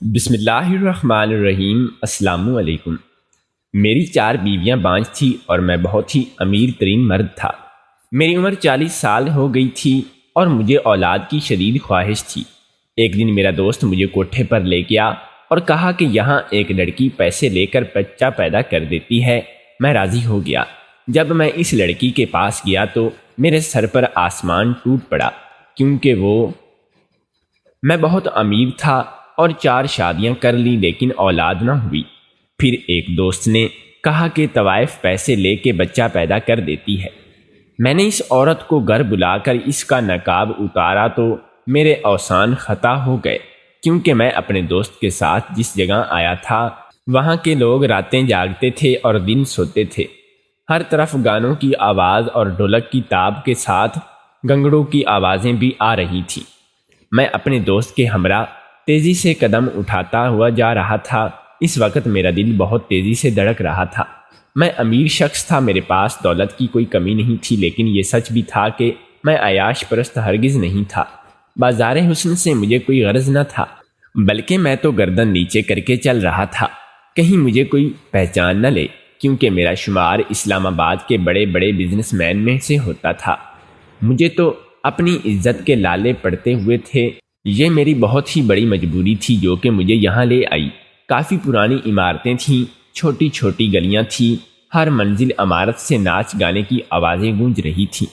بسم اللہ الرحمن الرحیم۔ السلام علیکم۔ میری 4 بیویاں بانجھ تھی اور میں بہت ہی امیر ترین مرد تھا۔ میری عمر 40 سال ہو گئی تھی اور مجھے اولاد کی شدید خواہش تھی۔ ایک دن میرا دوست مجھے کوٹھے پر لے گیا اور کہا کہ یہاں ایک لڑکی پیسے لے کر بچہ پیدا کر دیتی ہے۔ میں راضی ہو گیا۔ جب میں اس لڑکی کے پاس گیا تو میرے سر پر آسمان ٹوٹ پڑا، کیونکہ میں بہت امیر تھا اور 4 شادیاں کر لیں لیکن اولاد نہ ہوئی۔ پھر ایک دوست نے کہا کہ طوائف پیسے لے کے بچہ پیدا کر دیتی ہے۔ میں نے اس عورت کو گھر بلا کر اس کا نقاب اتارا تو میرے اوسان خطا ہو گئے، کیونکہ میں اپنے دوست کے ساتھ جس جگہ آیا تھا وہاں کے لوگ راتیں جاگتے تھے اور دن سوتے تھے۔ ہر طرف گانوں کی آواز اور ڈھولک کی تاب کے ساتھ گنگڑوں کی آوازیں بھی آ رہی تھیں۔ میں اپنے دوست کے ہمراہ تیزی سے قدم اٹھاتا ہوا جا رہا تھا۔ اس وقت میرا دل بہت تیزی سے دھڑک رہا تھا۔ میں امیر شخص تھا، میرے پاس دولت کی کوئی کمی نہیں تھی، لیکن یہ سچ بھی تھا کہ میں عیاش پرست ہرگز نہیں تھا۔ بازار حسن سے مجھے کوئی غرض نہ تھا، بلکہ میں تو گردن نیچے کر کے چل رہا تھا، کہیں مجھے کوئی پہچان نہ لے، کیونکہ میرا شمار اسلام آباد کے بڑے بڑے بزنس مین میں سے ہوتا تھا۔ مجھے تو اپنی عزت کے لالے پڑتے ہوئے تھے۔ یہ میری بہت ہی بڑی مجبوری تھی جو کہ مجھے یہاں لے آئی۔ کافی پرانی عمارتیں تھیں، چھوٹی چھوٹی گلیاں تھیں، ہر منزل عمارت سے ناچ گانے کی آوازیں گونج رہی تھیں۔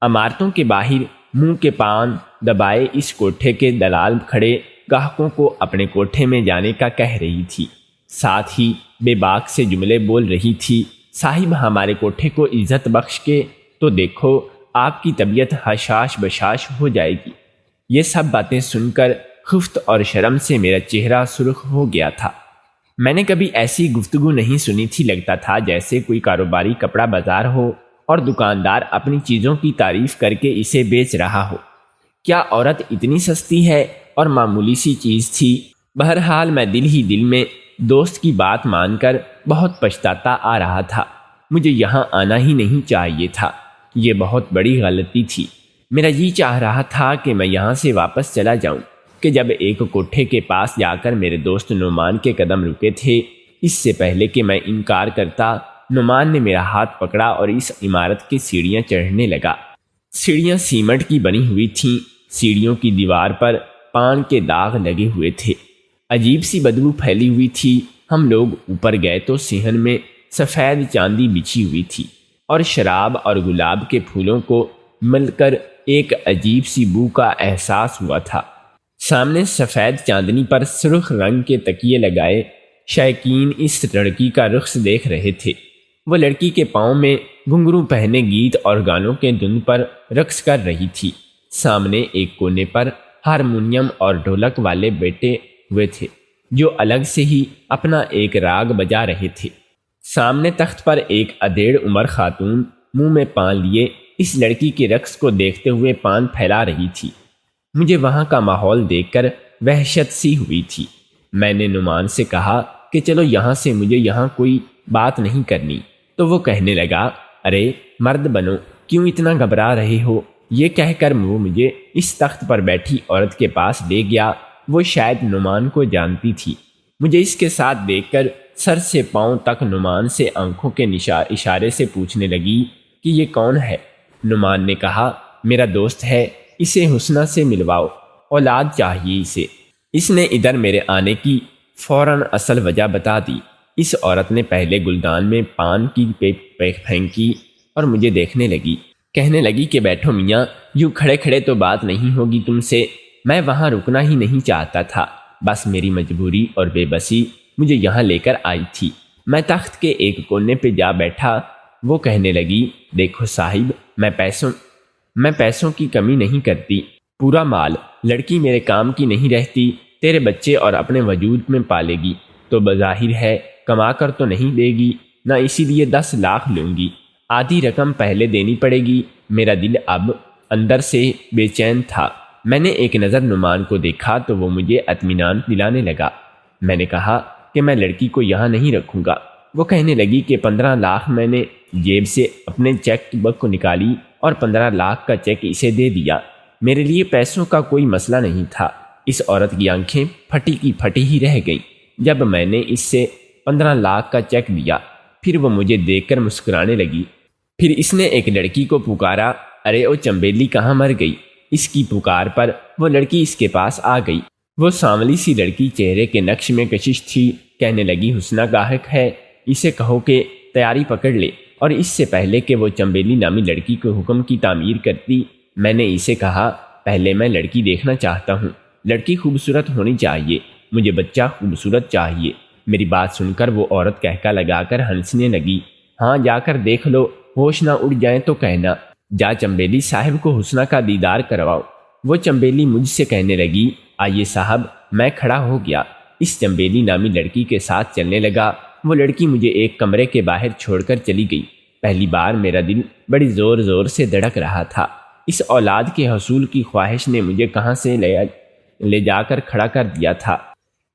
عمارتوں کے باہر منہ کے پان دبائے اس کوٹھے کے دلال کھڑے گاہکوں کو اپنے کوٹھے میں جانے کا کہہ رہی تھی، ساتھ ہی بے باک سے جملے بول رہی تھی۔ صاحب، ہمارے کوٹھے کو عزت بخش کے تو دیکھو، آپ کی طبیعت حشاش بشاش ہو جائے گی۔ یہ سب باتیں سن کر خفت اور شرم سے میرا چہرہ سرخ ہو گیا تھا۔ میں نے کبھی ایسی گفتگو نہیں سنی تھی، لگتا تھا جیسے کوئی کاروباری کپڑا بازار ہو اور دکاندار اپنی چیزوں کی تعریف کر کے اسے بیچ رہا ہو۔ کیا عورت اتنی سستی ہے اور معمولی سی چیز تھی؟ بہرحال میں دل ہی دل میں دوست کی بات مان کر بہت پچھتاتا آ رہا تھا۔ مجھے یہاں آنا ہی نہیں چاہیے تھا، یہ بہت بڑی غلطی تھی۔ میرا جی چاہ رہا تھا کہ میں یہاں سے واپس چلا جاؤں کہ جب ایک کوٹھے کے پاس جا کر میرے دوست نعمان کے قدم رکے تھے۔ اس سے پہلے کہ میں انکار کرتا، نعمان نے میرا ہاتھ پکڑا اور اس عمارت کی سیڑھیاں چڑھنے لگا۔ سیڑھیاں سیمنٹ کی بنی ہوئی تھیں، سیڑھیوں کی دیوار پر پان کے داغ لگے ہوئے تھے، عجیب سی بدبو پھیلی ہوئی تھی۔ ہم لوگ اوپر گئے تو صحن میں سفید چاندی بچھی ہوئی تھی اور شراب اور گلاب کے پھولوں کو مل کر ایک عجیب سی بو کا احساس ہوا تھا۔ سامنے سفید چاندنی پر سرخ رنگ کے تکیے لگائے شائقین اس لڑکی کا رخص دیکھ رہے تھے۔ وہ لڑکی کے پاؤں میں گھنگرو پہنے گیت اور گانوں کے دھن پر رقص کر رہی تھی۔ سامنے ایک کونے پر ہارمونیم اور ڈھولک والے بیٹھے ہوئے تھے جو الگ سے ہی اپنا ایک راگ بجا رہے تھے۔ سامنے تخت پر ایک ادھیڑ عمر خاتون منہ میں پان لیے اس لڑکی کے رقص کو دیکھتے ہوئے پان پھیلا رہی تھی۔ مجھے وہاں کا ماحول دیکھ کر وحشت سی ہوئی تھی۔ میں نے نعمان سے کہا کہ چلو یہاں سے، مجھے یہاں کوئی بات نہیں کرنی۔ تو وہ کہنے لگا، ارے مرد بنو، کیوں اتنا گھبرا رہے ہو؟ یہ کہہ کر وہ مجھے اس تخت پر بیٹھی عورت کے پاس لے گیا۔ وہ شاید نعمان کو جانتی تھی۔ مجھے اس کے ساتھ دیکھ کر سر سے پاؤں تک نعمان سے آنکھوں کے اشارے سے پوچھنے لگی کہ یہ کون ہے؟ نعمان نے کہا، میرا دوست ہے، اسے حسنہ سے ملواؤ، اولاد چاہیے اسے۔ اس نے ادھر میرے آنے کی فوراً اصل وجہ بتا دی۔ اس عورت نے پہلے گلدان میں پان کی پھینکی اور مجھے دیکھنے لگی، کہنے لگی کہ بیٹھو میاں، یوں کھڑے کھڑے تو بات نہیں ہوگی تم سے۔ میں وہاں رکنا ہی نہیں چاہتا تھا، بس میری مجبوری اور بے بسی مجھے یہاں لے کر آئی تھی۔ میں تخت کے ایک کونے پہ جا بیٹھا۔ وہ کہنے لگی، دیکھو صاحب، میں پیسوں کی کمی نہیں کرتی، پورا مال، لڑکی میرے کام کی نہیں رہتی، تیرے بچے اور اپنے وجود میں پالے گی تو بظاہر ہے کما کر تو نہیں دے گی، نہ اسی لیے 10 لاکھ لوں گی، آدھی رقم پہلے دینی پڑے گی۔ میرا دل اب اندر سے بے چین تھا۔ میں نے ایک نظر نعمان کو دیکھا تو وہ مجھے اطمینان دلانے لگا۔ میں نے کہا کہ میں لڑکی کو یہاں نہیں رکھوں گا۔ وہ کہنے لگی کہ 15 لاکھ۔ میں نے جیب سے اپنے چیک بک کو نکالی اور 15 لاکھ کا چیک اسے دے دیا۔ میرے لیے پیسوں کا کوئی مسئلہ نہیں تھا، اس عورت کی آنکھیں پھٹی کی پھٹی ہی رہ گئیں جب میں نے اس سے 15 لاکھ کا چیک لیا۔ پھر وہ مجھے دیکھ کر مسکرانے لگی۔ پھر اس نے ایک لڑکی کو پکارا، ارے او چمبیلی کہاں مر گئی؟ اس کی پکار پر وہ لڑکی اس کے پاس آ گئی۔ وہ سانولی سی لڑکی چہرے کے نقش میں کشش تھی۔ کہنے لگی، حسنہ گاہک ہے، اسے کہو کہ تیاری پکڑ لے۔ اور اس سے پہلے کہ وہ چمبیلی نامی لڑکی کو حکم کی تعمیر کرتی، میں نے اسے کہا، پہلے میں لڑکی دیکھنا چاہتا ہوں۔ لڑکی خوبصورت ہونی چاہیے، مجھے بچہ خوبصورت چاہیے۔ میری بات سن کر وہ عورت کہکا لگا کر ہنسنے لگی۔ ہاں جا کر دیکھ لو، ہوش نہ اڑ جائیں تو کہنا، جا چمبیلی صاحب کو حسنہ کا دیدار کرواؤ۔ وہ چمبیلی مجھ سے کہنے لگی، آئیے صاحب۔ میں کھڑا ہو گیا، اس چمبیلی نامی لڑکی کے ساتھ چلنے لگا۔ وہ لڑکی مجھے ایک کمرے کے باہر چھوڑ کر چلی گئی۔ پہلی بار میرا دل بڑی زور زور سے دھڑک رہا تھا۔ اس اولاد کے حصول کی خواہش نے مجھے کہاں سے لے جا کر کھڑا کر دیا تھا۔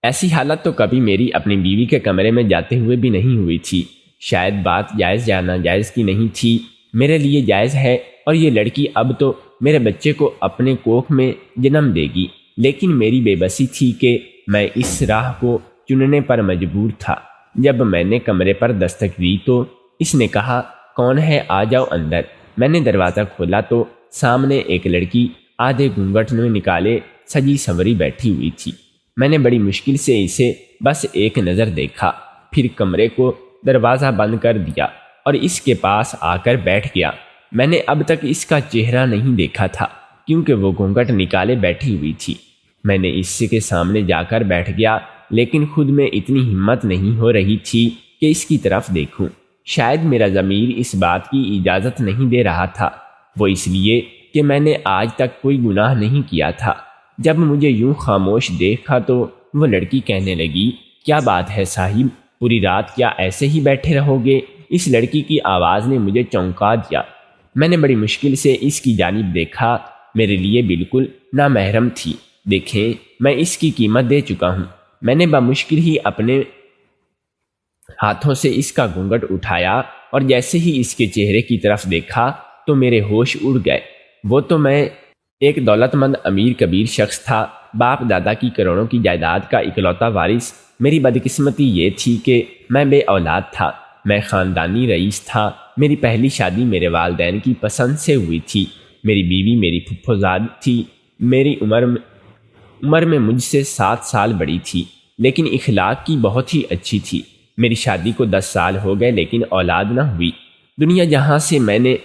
ایسی حالت تو کبھی میری اپنی بیوی کے کمرے میں جاتے ہوئے بھی نہیں ہوئی تھی۔ شاید بات جائز یا ناجائز کی نہیں تھی، میرے لیے جائز ہے، اور یہ لڑکی اب تو میرے بچے کو اپنے کوکھ میں جنم دے گی۔ لیکن میری بے بسی تھی کہ میں اس راہ کو چننے پر مجبور تھا۔ جب میں نے کمرے پر دستک دی تو اس نے کہا، کون ہے؟ آ جاؤ اندر۔ میں نے دروازہ کھولا تو سامنے ایک لڑکی آدھے گھونگھٹ میں نکالے سجی سنوری بیٹھی ہوئی تھی۔ میں نے بڑی مشکل سے اسے بس ایک نظر دیکھا، پھر کمرے کو دروازہ بند کر دیا اور اس کے پاس آ کر بیٹھ گیا۔ میں نے اب تک اس کا چہرہ نہیں دیکھا تھا کیونکہ وہ گھونگھٹ نکالے بیٹھی ہوئی تھی۔ میں نے اس کے سامنے جا کر بیٹھ گیا، لیکن خود میں اتنی ہمت نہیں ہو رہی تھی کہ اس کی طرف دیکھوں۔ شاید میرا ضمیر اس بات کی اجازت نہیں دے رہا تھا، وہ اس لیے کہ میں نے آج تک کوئی گناہ نہیں کیا تھا۔ جب مجھے یوں خاموش دیکھا تو وہ لڑکی کہنے لگی، کیا بات ہے صاحب، پوری رات کیا ایسے ہی بیٹھے رہو گے؟ اس لڑکی کی آواز نے مجھے چونکا دیا۔ میں نے بڑی مشکل سے اس کی جانب دیکھا، میرے لیے بالکل نامحرم تھی۔ دیکھیں، میں اس کی قیمت دے چکا ہوں۔ میں نے بمشکل ہی اپنے ہاتھوں سے اس کا گھونگھٹ اٹھایا اور جیسے ہی اس کے چہرے کی طرف دیکھا تو میرے ہوش اڑ گئے۔ وہ تو میں ایک دولت مند امیر کبیر شخص تھا، باپ دادا کی کروڑوں کی جائیداد کا اکلوتا وارث۔ میری بدقسمتی یہ تھی کہ میں بے اولاد تھا، میں خاندانی رئیس تھا۔ میری پہلی شادی میرے والدین کی پسند سے ہوئی تھی۔ میری بیوی میری پھپھوزاد تھی، میری عمر میں مجھ سے 7 سال بڑی تھی، لیکن اخلاق کی بہت ہی اچھی تھی۔ میری شادی کو 10 سال ہو گئے لیکن اولاد نہ ہوئی۔ دنیا جہاں سے میں نے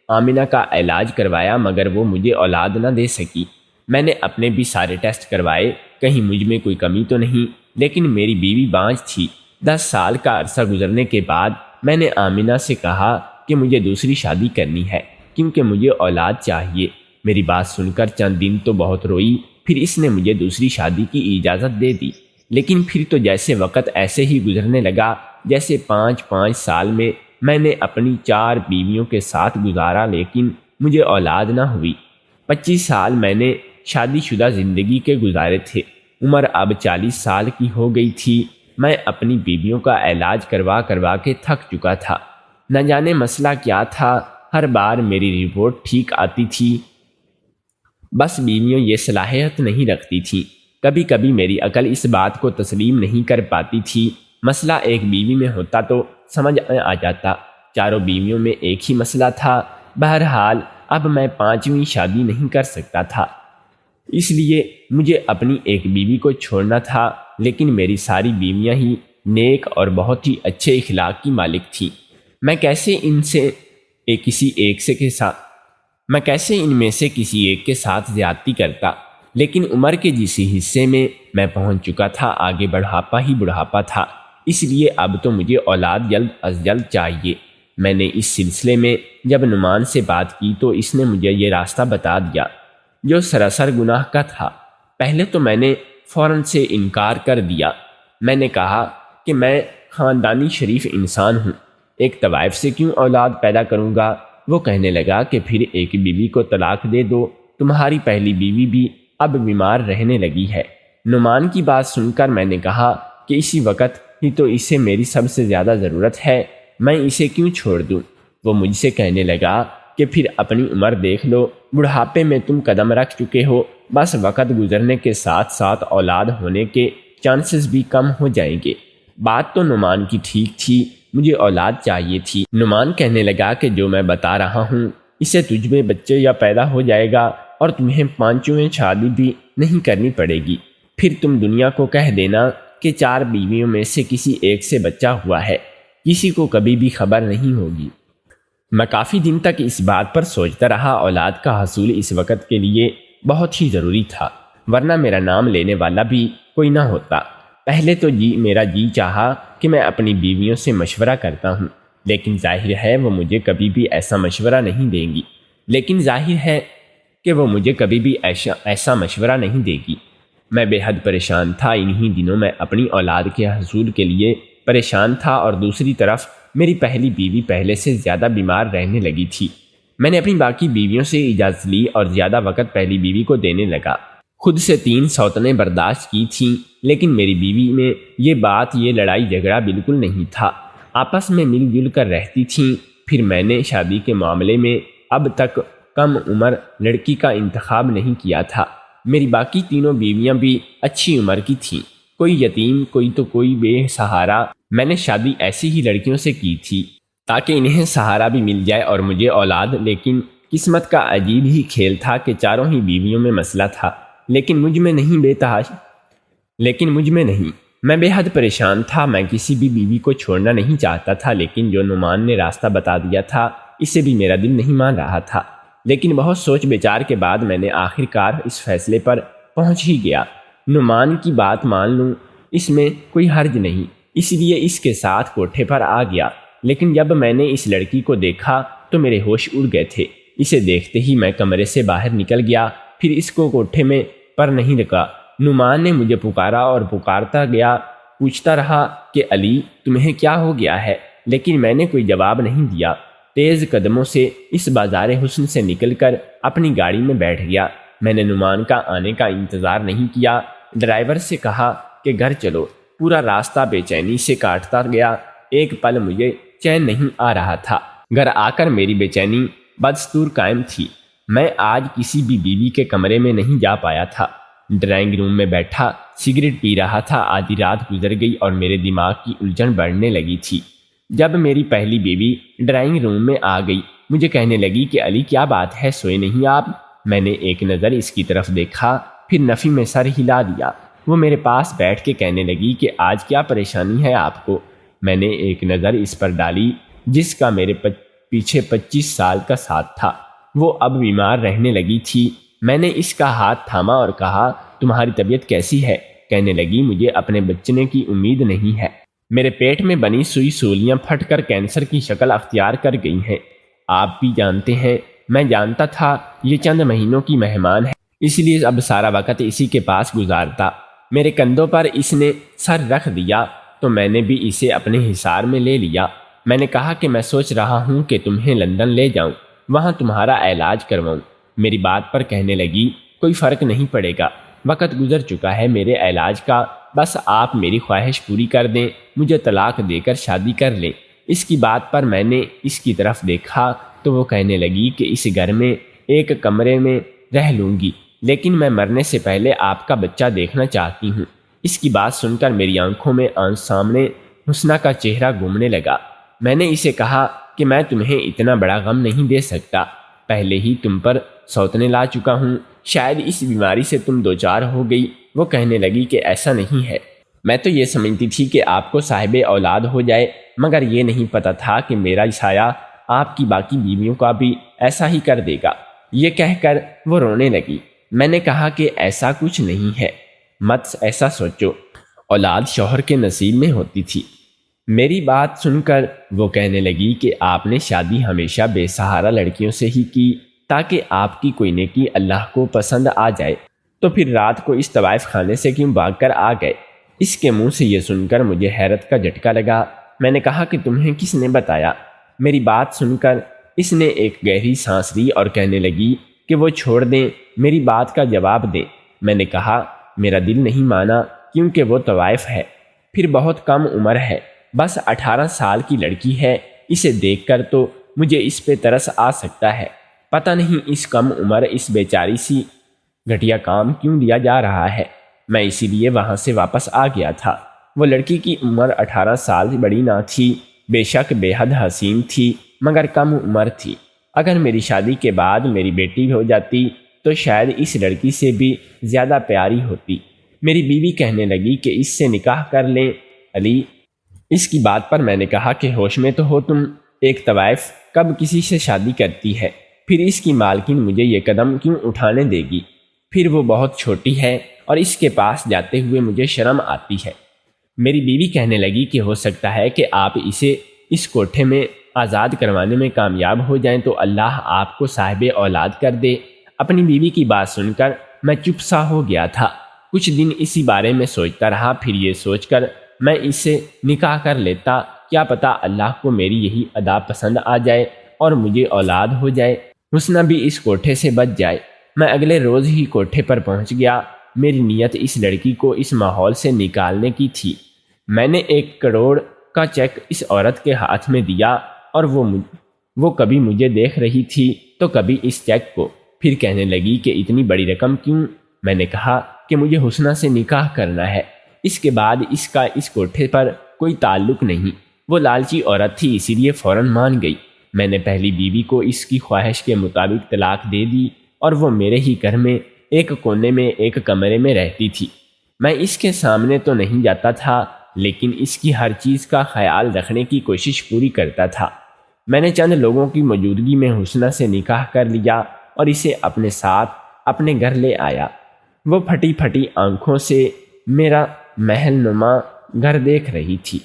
آمنہ کا علاج کروایا مگر وہ مجھے اولاد نہ دے سکی۔ میں نے اپنے بھی سارے ٹیسٹ کروائے، کہیں مجھ میں کوئی کمی تو نہیں، لیکن میری بیوی بانجھ تھی۔ 10 سال کا عرصہ گزرنے کے بعد میں نے آمنہ سے کہا کہ مجھے دوسری شادی کرنی ہے کیونکہ مجھے اولاد چاہیے۔ میری بات سن کر چند دن تو بہت روئی، پھر اس نے مجھے دوسری شادی کی اجازت دے دی۔ لیکن پھر تو جیسے وقت ایسے ہی گزرنے لگا جیسے 5 سال میں نے اپنی 4 بیویوں کے ساتھ گزارا لیکن مجھے اولاد نہ ہوئی۔ 25 سال میں نے شادی شدہ زندگی کے گزارے تھے، عمر اب 40 سال کی ہو گئی تھی۔ میں اپنی بیویوں کا علاج کروا کے تھک چکا تھا۔ نہ جانے مسئلہ کیا تھا، ہر بار میری رپورٹ ٹھیک آتی تھی، بس بیویوں یہ صلاحیت نہیں رکھتی تھی۔ کبھی کبھی میری عقل اس بات کو تسلیم نہیں کر پاتی تھی۔ مسئلہ ایک بیوی میں ہوتا تو سمجھ میں آ جاتا، 4 بیویوں میں ایک ہی مسئلہ تھا۔ بہرحال اب میں 5ویں شادی نہیں کر سکتا تھا، اس لیے مجھے اپنی ایک بیوی کو چھوڑنا تھا، لیکن میری ساری بیویاں ہی نیک اور بہت ہی اچھے اخلاق کی مالک تھیں۔ میں کیسے ان میں سے کسی ایک کے ساتھ زیادتی کرتا، لیکن عمر کے جس حصے میں پہنچ چکا تھا آگے بڑھاپا ہی بڑھاپا تھا، اس لیے اب تو مجھے اولاد جلد از جلد چاہیے۔ میں نے اس سلسلے میں جب نعمان سے بات کی تو اس نے مجھے یہ راستہ بتا دیا جو سراسر گناہ کا تھا۔ پہلے تو میں نے فوراً سے انکار کر دیا۔ میں نے کہا کہ میں خاندانی شریف انسان ہوں، ایک طوائف سے کیوں اولاد پیدا کروں گا؟ وہ کہنے لگا کہ پھر ایک بیوی کو طلاق دے دو، تمہاری پہلی بیوی بھی اب بیمار رہنے لگی ہے۔ نعمان کی بات سن کر میں نے کہا کہ اسی وقت ہی تو اسے میری سب سے زیادہ ضرورت ہے، میں اسے کیوں چھوڑ دوں؟ وہ مجھ سے کہنے لگا کہ پھر اپنی عمر دیکھ لو، بڑھاپے میں تم قدم رکھ چکے ہو، بس وقت گزرنے کے ساتھ ساتھ اولاد ہونے کے چانسز بھی کم ہو جائیں گے۔ بات تو نعمان کی ٹھیک تھی، مجھے اولاد چاہیے تھی۔ نعمان کہنے لگا کہ جو میں بتا رہا ہوں اسے تجھ میں بچے یا پیدا ہو جائے گا اور تمہیں پانچویں شادی بھی نہیں کرنی پڑے گی، پھر تم دنیا کو کہہ دینا کہ 4 بیویوں میں سے کسی ایک سے بچہ ہوا ہے، کسی کو کبھی بھی خبر نہیں ہوگی۔ میں کافی دن تک اس بات پر سوچتا رہا۔ اولاد کا حصول اس وقت کے لیے بہت ہی ضروری تھا، ورنہ میرا نام لینے والا بھی کوئی نہ ہوتا۔ پہلے تو میرا جی چاہا کہ میں اپنی بیویوں سے مشورہ کرتا ہوں، لیکن ظاہر ہے وہ مجھے کبھی بھی ایسا مشورہ نہیں دے گی۔ میں بے حد پریشان تھا۔ انہی دنوں میں اپنی اولاد کے حصول کے لیے پریشان تھا اور دوسری طرف میری پہلی بیوی پہلے سے زیادہ بیمار رہنے لگی تھی۔ میں نے اپنی باقی بیویوں سے اجازت لی اور زیادہ وقت پہلی بیوی کو دینے لگا۔ خود سے 3 سوتنیں برداشت کی تھیں، لیکن میری بیوی میں یہ لڑائی جھگڑا بالکل نہیں تھا، آپس میں مل جل کر رہتی تھیں۔ پھر میں نے شادی کے معاملے میں اب تک کم عمر لڑکی کا انتخاب نہیں کیا تھا۔ میری باقی تینوں بیویاں بھی اچھی عمر کی تھیں، کوئی یتیم، کوئی بے سہارا۔ میں نے شادی ایسی ہی لڑکیوں سے کی تھی تاکہ انہیں سہارا بھی مل جائے اور مجھے اولاد۔ لیکن قسمت کا عجیب ہی کھیل تھا کہ چاروں ہی بیویوں میں مسئلہ تھا، لیکن مجھ میں نہیں۔ میں بے حد پریشان تھا۔ میں کسی بھی بیوی کو چھوڑنا نہیں چاہتا تھا، لیکن جو نعمان نے راستہ بتا دیا تھا اسے بھی میرا دل نہیں مان رہا تھا۔ لیکن بہت سوچ بچار کے بعد میں نے آخر کار اس فیصلے پر پہنچ ہی گیا۔ نعمان کی بات مان لوں، اس میں کوئی حرج نہیں، اس لیے اس کے ساتھ کوٹھے پر آ گیا۔ لیکن جب میں نے اس لڑکی کو دیکھا تو میرے ہوش اڑ گئے تھے۔ اسے دیکھتے ہی میں کمرے سے باہر نکل گیا، پھر اس کو کوٹھے میں پر نہیں رکا۔ نعمان نے مجھے پکارا اور پکارتا گیا، پوچھتا رہا کہ علی تمہیں کیا ہو گیا ہے، لیکن میں نے کوئی جواب نہیں دیا۔ تیز قدموں سے اس بازار حسن سے نکل کر اپنی گاڑی میں بیٹھ گیا۔ میں نے نعمان کا آنے کا انتظار نہیں کیا، ڈرائیور سے کہا کہ گھر چلو۔ پورا راستہ بے چینی سے کاٹتا گیا، ایک پل مجھے چین نہیں آ رہا تھا۔ گھر آ کر میری بے چینی بدستور قائم تھی۔ میں آج کسی بھی بیوی کے کمرے میں نہیں جا پایا تھا۔ ڈرائنگ روم میں بیٹھا سگریٹ پی رہا تھا۔ آدھی رات گزر گئی اور میرے دماغ کی الجھن بڑھنے لگی تھی۔ جب میری پہلی بیوی ڈرائنگ روم میں آ گئی، مجھے کہنے لگی کہ علی کیا بات ہے، سوئے نہیں آپ؟ میں نے ایک نظر اس کی طرف دیکھا، پھر نفی میں سر ہلا دیا۔ وہ میرے پاس بیٹھ کے کہنے لگی کہ آج کیا پریشانی ہے آپ کو؟ میں نے ایک نظر اس پر ڈالی جس کا میرے پیچھے 25 سال کا ساتھ تھا۔ وہ اب بیمار رہنے لگی تھی۔ میں نے اس کا ہاتھ تھاما اور کہا تمہاری طبیعت کیسی ہے؟ کہنے لگی مجھے اپنے بچنے کی امید نہیں ہے، میرے پیٹ میں بنی سوئی سولیاں پھٹ کر کینسر کی شکل اختیار کر گئی ہیں۔ آپ بھی جانتے ہیں، میں جانتا تھا یہ چند مہینوں کی مہمان ہے، اس لیے اب سارا وقت اسی کے پاس گزارتا۔ میرے کندھوں پر اس نے سر رکھ دیا تو میں نے بھی اسے اپنے حصار میں لے لیا۔ میں نے کہا کہ میں سوچ رہا ہوں کہ تمہیں لندن لے جاؤں، وہاں تمہارا علاج کرواؤں۔ میری بات پر کہنے لگی کوئی فرق نہیں پڑے گا، وقت گزر چکا ہے میرے علاج کا، بس آپ میری خواہش پوری کر دیں، مجھے طلاق دے کر شادی کر لیں۔ اس کی بات پر میں نے اس کی طرف دیکھا تو وہ کہنے لگی کہ اس گھر میں ایک کمرے میں رہ لوں گی، لیکن میں مرنے سے پہلے آپ کا بچہ دیکھنا چاہتی ہوں۔ اس کی بات سن کر میری آنکھوں میں سامنے حسنہ کا چہرہ گھومنے لگا۔ میں نے اسے کہا کہ میں تمہیں اتنا بڑا غم نہیں دے سکتا، پہلے ہی تم پر سوتنے لا چکا ہوں، شاید اس بیماری سے تم دوچار ہو گئی۔ وہ کہنے لگی کہ ایسا نہیں ہے، میں تو یہ سمجھتی تھی کہ آپ کو صاحب اولاد ہو جائے، مگر یہ نہیں پتا تھا کہ میرا سایہ آپ کی باقی بیویوں کا بھی ایسا ہی کر دے گا۔ یہ کہہ کر وہ رونے لگی۔ میں نے کہا کہ ایسا کچھ نہیں ہے، مت ایسا سوچو، اولاد شوہر کے نصیب میں ہوتی تھی۔ میری بات سن کر وہ کہنے لگی کہ آپ نے شادی ہمیشہ بے سہارا لڑکیوں سے ہی کی تاکہ آپ کی کوئی نیکی اللہ کو پسند آ جائے، تو پھر رات کو اس طوائف خانے سے کیوں بھاگ کر آ گئے؟ اس کے منہ سے یہ سن کر مجھے حیرت کا جھٹکا لگا۔ میں نے کہا کہ تمہیں کس نے بتایا؟ میری بات سن کر اس نے ایک گہری سانس لی اور کہنے لگی کہ وہ چھوڑ دیں، میری بات کا جواب دیں۔ میں نے کہا میرا دل نہیں مانا، کیونکہ وہ طوائف ہے، پھر بہت کم عمر ہے، بس 18 سال کی لڑکی ہے، اسے دیکھ کر تو مجھے اس پہ ترس آ سکتا ہے۔ پتہ نہیں اس کم عمر اس بیچاری سی گھٹیا کام کیوں دیا جا رہا ہے؟ میں اسی لیے وہاں سے واپس آ گیا تھا۔ وہ لڑکی کی عمر 18 سال سے بڑی نہ تھی، بے شک بے حد حسین تھی، مگر کم عمر تھی۔ اگر میری شادی کے بعد میری بیٹی ہو جاتی تو شاید اس لڑکی سے بھی زیادہ پیاری ہوتی۔ میری بیوی کہنے لگی کہ اس سے نکاح کر لیں علی۔ اس کی بات پر میں نے کہا کہ ہوش میں تو ہو تم، ایک طوائف کب کسی سے شادی کرتی ہے؟ پھر اس کی مالکن مجھے یہ قدم کیوں اٹھانے دے گی؟ پھر وہ بہت چھوٹی ہے اور اس کے پاس جاتے ہوئے مجھے شرم آتی ہے۔ میری بیوی کہنے لگی کہ ہو سکتا ہے کہ آپ اسے اس کوٹھے میں آزاد کروانے میں کامیاب ہو جائیں تو اللہ آپ کو صاحب اولاد کر دے۔ اپنی بیوی کی بات سن کر میں چپ سا ہو گیا تھا۔ کچھ دن اسی بارے میں سوچتا رہا، پھر یہ سوچ کر میں اس سے نکاح کر لیتا، کیا پتہ اللہ کو میری یہی ادا پسند آ جائے اور مجھے اولاد ہو جائے، حسنہ بھی اس کوٹھے سے بچ جائے۔ میں اگلے روز ہی کوٹھے پر پہنچ گیا۔ میری نیت اس لڑکی کو اس ماحول سے نکالنے کی تھی۔ میں نے 1 کروڑ کا چیک اس عورت کے ہاتھ میں دیا اور وہ کبھی مجھے دیکھ رہی تھی تو کبھی اس چیک کو۔ پھر کہنے لگی کہ اتنی بڑی رقم کیوں؟ میں نے کہا کہ مجھے حسنہ سے نکاح کرنا ہے، اس کے بعد اس کا اس کوٹھے پر کوئی تعلق نہیں۔ وہ لالچی عورت تھی، اسی لیے فوراً مان گئی۔ میں نے پہلی بیوی کو اس کی خواہش کے مطابق طلاق دے دی اور وہ میرے ہی گھر میں ایک کونے میں ایک کمرے میں رہتی تھی۔ میں اس کے سامنے تو نہیں جاتا تھا، لیکن اس کی ہر چیز کا خیال رکھنے کی کوشش پوری کرتا تھا۔ میں نے چند لوگوں کی موجودگی میں حسنہ سے نکاح کر لیا اور اسے اپنے ساتھ اپنے گھر لے آیا۔ وہ پھٹی پھٹی آنکھوں سے میرا محل نما گھر دیکھ رہی تھی۔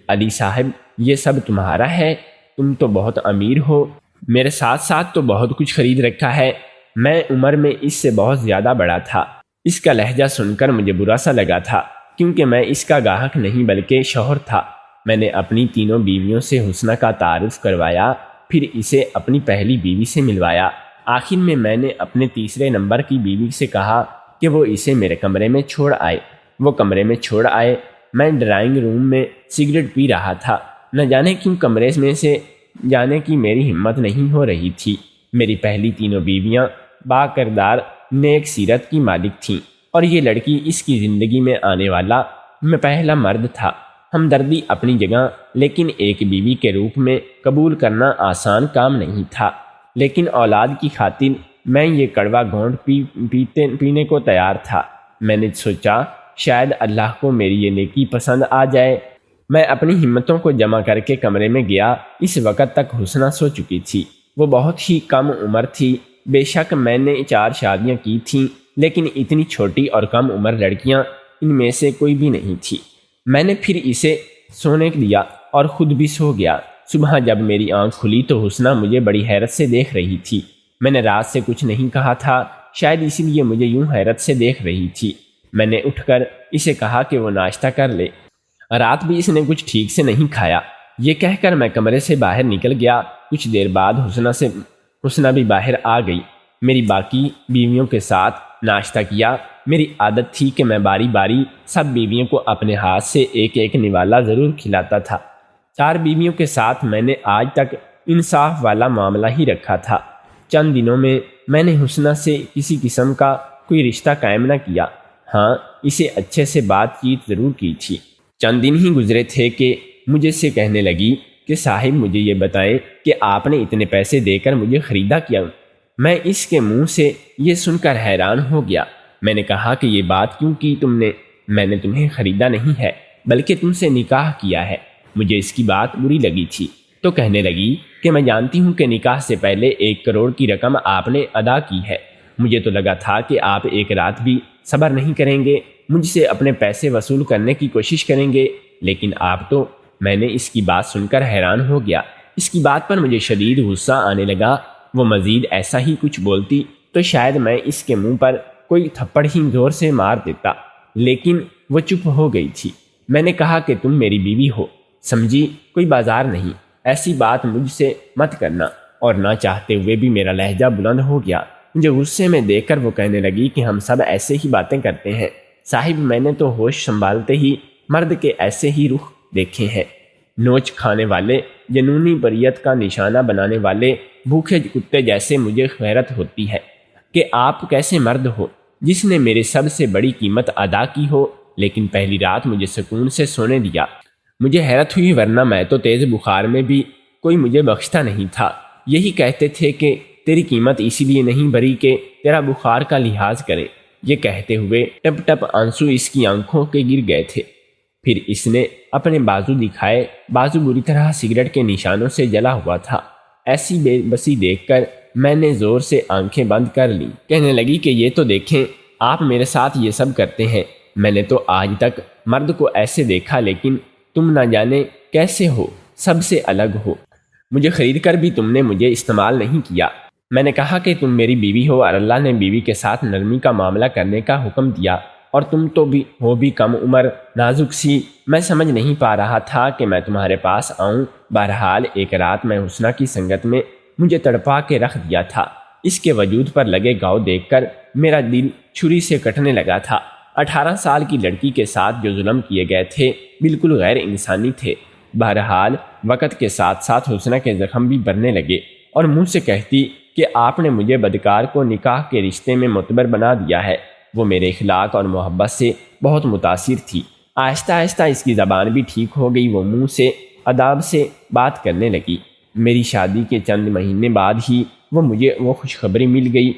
علی صاحب، یہ سب تمہارا ہے؟ تم تو بہت امیر ہو، میرے ساتھ ساتھ تو بہت کچھ خرید رکھا ہے۔ میں عمر میں اس سے بہت زیادہ بڑا تھا۔ اس کا لہجہ سن کر مجھے برا سا لگا تھا، کیونکہ میں اس کا گاہک نہیں بلکہ شوہر تھا۔ میں نے اپنی تینوں بیویوں سے حسنہ کا تعارف کروایا، پھر اسے اپنی پہلی بیوی سے ملوایا۔ آخر میں نے اپنے تیسرے نمبر کی بیوی سے کہا کہ وہ اسے میرے کمرے میں چھوڑ آئے۔ وہ کمرے میں چھوڑ آئے۔ میں ڈرائنگ روم میں سگریٹ پی رہا تھا۔ نہ جانے کیوں کمرے میں سے جانے کی میری ہمت نہیں ہو رہی تھی۔ میری پہلی تینوں بیویاں با کردار نیک سیرت کی مالک تھیں اور یہ لڑکی اس کی زندگی میں آنے والا میں پہلا مرد تھا۔ ہمدردی اپنی جگہ، لیکن ایک بیوی کے روپ میں قبول کرنا آسان کام نہیں تھا۔ لیکن اولاد کی خاطر میں یہ کڑوا گھونٹ پینے کو تیار تھا۔ میں نے سوچا شاید اللہ کو میری یہ نیکی پسند آ جائے۔ میں اپنی ہمتوں کو جمع کر کے کمرے میں گیا۔ اس وقت تک حسنہ سو چکی تھی۔ وہ بہت ہی کم عمر تھی۔ بے شک میں نے 4 شادیاں کی تھیں، لیکن اتنی چھوٹی اور کم عمر لڑکیاں ان میں سے کوئی بھی نہیں تھی۔ میں نے پھر اسے سونے دیا اور خود بھی سو گیا۔ صبح جب میری آنکھ کھلی تو حسنہ مجھے بڑی حیرت سے دیکھ رہی تھی۔ میں نے رات سے کچھ نہیں کہا تھا، شاید اسی لیے مجھے یوں حیرت سے دیکھ رہی تھی۔ میں نے اٹھ کر اسے کہا کہ وہ ناشتہ کر لے، رات بھی اس نے کچھ ٹھیک سے نہیں کھایا۔ یہ کہہ کر میں کمرے سے باہر نکل گیا۔ کچھ دیر بعد حسنہ بھی باہر آ گئی۔ میری باقی بیویوں کے ساتھ ناشتہ کیا۔ میری عادت تھی کہ میں باری باری سب بیویوں کو اپنے ہاتھ سے ایک ایک نوالا ضرور کھلاتا تھا۔ 4 بیویوں کے ساتھ میں نے آج تک انصاف والا معاملہ ہی رکھا تھا۔ چند دنوں میں نے حسنہ سے کسی قسم کا کوئی رشتہ قائم نہ کیا۔ ہاں، اسے اچھے سے بات چیت ضرور کی تھی۔ چند دن ہی گزرے تھے کہ مجھے سے کہنے لگی کہ صاحب مجھے یہ بتائیں کہ آپ نے اتنے پیسے دے کر مجھے خریدا کیا؟ میں اس کے منہ سے یہ سن کر حیران ہو گیا۔ میں نے کہا کہ یہ بات کیوں کی تم نے؟ میں نے تمہیں خریدا نہیں ہے، بلکہ تم سے نکاح کیا ہے۔ مجھے اس کی بات بری لگی تھی تو کہنے لگی کہ میں جانتی ہوں کہ نکاح سے پہلے 1 کروڑ کی رقم آپ نے ادا کی ہے۔ مجھے تو لگا تھا کہ آپ ایک رات بھی صبر نہیں کریں گے، مجھ سے اپنے پیسے وصول کرنے کی کوشش کریں گے، لیکن آپ تو… میں نے اس کی بات سن کر حیران ہو گیا۔ اس کی بات پر مجھے شدید غصہ آنے لگا۔ وہ مزید ایسا ہی کچھ بولتی تو شاید میں اس کے منہ پر کوئی تھپڑ ہی زور سے مار دیتا، لیکن وہ چپ ہو گئی تھی۔ میں نے کہا کہ تم میری بیوی ہو، سمجھی، کوئی بازار نہیں، ایسی بات مجھ سے مت کرنا۔ اور نہ چاہتے ہوئے بھی میرا لہجہ بلند ہو گیا۔ مجھے غصے میں دیکھ کر وہ کہنے لگی کہ ہم سب ایسے ہی باتیں کرتے ہیں صاحب، میں نے تو ہوش سنبھالتے ہی مرد کے ایسے ہی رخ دیکھے ہیں، نوچ کھانے والے، جنونی بریت کا نشانہ بنانے والے بھوکے کتے جیسے۔ مجھے حیرت ہوتی ہے کہ آپ کیسے مرد ہو، جس نے میرے سب سے بڑی قیمت ادا کی ہو، لیکن پہلی رات مجھے سکون سے سونے دیا۔ مجھے حیرت ہوئی، ورنہ میں تو تیز بخار میں بھی کوئی مجھے بخشتا نہیں تھا۔ یہی کہتے تھے کہ تیری قیمت اسی لیے نہیں بری کہ تیرا بخار کا لحاظ کریں۔ یہ کہتے ہوئے ٹپ ٹپ آنسو اس کی آنکھوں کے گر گئے تھے۔ پھر اس نے اپنے بازو دکھائے۔ بازو بری طرح سگریٹ کے نشانوں سے جلا ہوا تھا۔ ایسی بے بسی دیکھ کر میں نے زور سے آنکھیں بند کر لیں۔ کہنے لگی کہ یہ تو دیکھیں، آپ میرے ساتھ یہ سب کرتے ہیں۔ میں نے تو آج تک مرد کو ایسے دیکھا، لیکن تم نہ جانے کیسے ہو، سب سے الگ ہو۔ مجھے خرید کر بھی تم نے مجھے استعمال نہیں کیا۔ میں نے کہا کہ تم میری بیوی ہو اور اللہ نے بیوی کے ساتھ نرمی کا معاملہ کرنے کا حکم دیا، اور تم تو بھی کم عمر، نازک سی۔ میں سمجھ نہیں پا رہا تھا کہ میں تمہارے پاس آؤں۔ بہرحال ایک رات میں حسنہ کی سنگت میں مجھے تڑپا کے رکھ دیا تھا۔ اس کے وجود پر لگے گاؤ دیکھ کر میرا دل چھری سے کٹنے لگا تھا۔ 18 سال کی لڑکی کے ساتھ جو ظلم کیے گئے تھے بالکل غیر انسانی تھے۔ بہرحال وقت کے ساتھ ساتھ حسنہ کے زخم بھی بڑھنے لگے اور منہ سے کہتی کہ آپ نے مجھے بدکار کو نکاح کے رشتے میں معتبر بنا دیا ہے۔ وہ میرے اخلاق اور محبت سے بہت متاثر تھی۔ آہستہ آہستہ اس کی زبان بھی ٹھیک ہو گئی۔ وہ منہ سے اداب سے بات کرنے لگی۔ میری شادی کے چند مہینے بعد ہی مجھے وہ خوشخبری مل گئی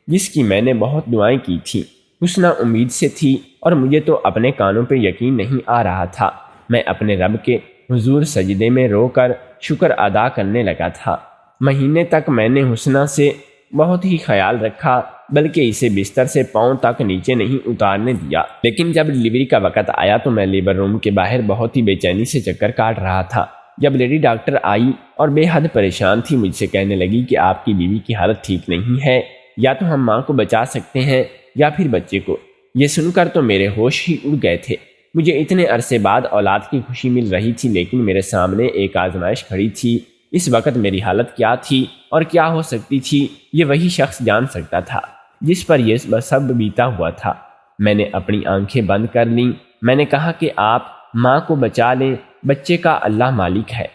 جس کی میں نے بہت دعائیں کی تھیں۔ حسنہ امید سے تھی اور مجھے تو اپنے کانوں پہ یقین نہیں آ رہا تھا۔ میں اپنے رب کے حضور سجدے میں رو کر شکر ادا کرنے لگا تھا۔ مہینے تک میں نے حسنہ سے بہت ہی خیال رکھا، بلکہ اسے بستر سے پاؤں تک نیچے نہیں اتارنے دیا۔ لیکن جب ڈلیوری کا وقت آیا تو میں لیبر روم کے باہر بہت ہی بے چینی سے چکر کاٹ رہا تھا۔ جب لیڈی ڈاکٹر آئی اور بے حد پریشان تھی، مجھ سے کہنے لگی کہ آپ کی بیوی کی حالت ٹھیک نہیں ہے، یا تو ہم ماں کو بچا سکتے ہیں یا پھر بچے کو۔ یہ سن کر تو میرے ہوش ہی اڑ گئے تھے۔ مجھے اتنے عرصے بعد اولاد کی خوشی مل رہی تھی، لیکن میرے سامنے ایک آزمائش کھڑی تھی۔ اس وقت میری حالت کیا تھی اور کیا ہو سکتی تھی، یہ وہی شخص جان سکتا تھا جس پر یہ سب بیتا ہوا تھا۔ میں نے اپنی آنکھیں بند کر لیں۔ میں نے کہا کہ آپ ماں کو بچا لیں، بچے کا اللہ مالک ہے۔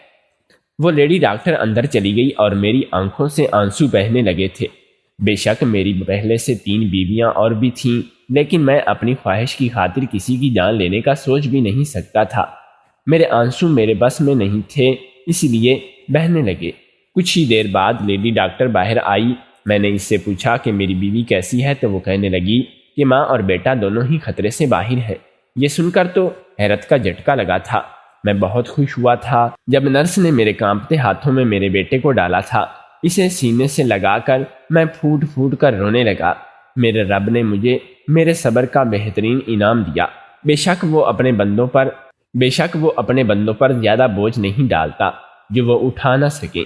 وہ لیڈی ڈاکٹر اندر چلی گئی اور میری آنکھوں سے آنسو بہنے لگے تھے۔ بے شک میری پہلے سے 3 بیویاں اور بھی تھیں، لیکن میں اپنی خواہش کی خاطر کسی کی جان لینے کا سوچ بھی نہیں سکتا تھا۔ میرے آنسو میرے بس میں نہیں تھے، اس لیے بہنے لگے۔ کچھ ہی دیر بعد لیڈی ڈاکٹر باہر آئی۔ میں نے اس سے پوچھا کہ میری بیوی کیسی ہے، تو وہ کہنے لگی کہ ماں اور بیٹا دونوں ہی خطرے سے باہر ہیں۔ یہ سن کر تو حیرت کا جھٹکا لگا تھا۔ میں بہت خوش ہوا تھا جب نرس نے میرے کانپتے ہاتھوں میں میرے بیٹے کو ڈالا تھا۔ اسے سینے سے لگا کر میں پھوٹ پھوٹ کر رونے لگا۔ میرے رب نے مجھے میرے صبر کا بہترین انعام دیا۔ بے شک وہ اپنے بندوں پر زیادہ بوجھ نہیں ڈالتا جو وہ اٹھا نہ سکے۔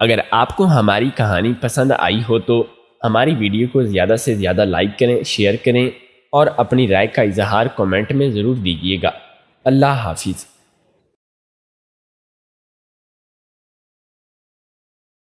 اگر آپ کو ہماری کہانی پسند آئی ہو تو ہماری ویڈیو کو زیادہ سے زیادہ لائک کریں، شیئر کریں اور اپنی رائے کا اظہار کمنٹ میں ضرور دیجیے گا۔ اللہ حافظ۔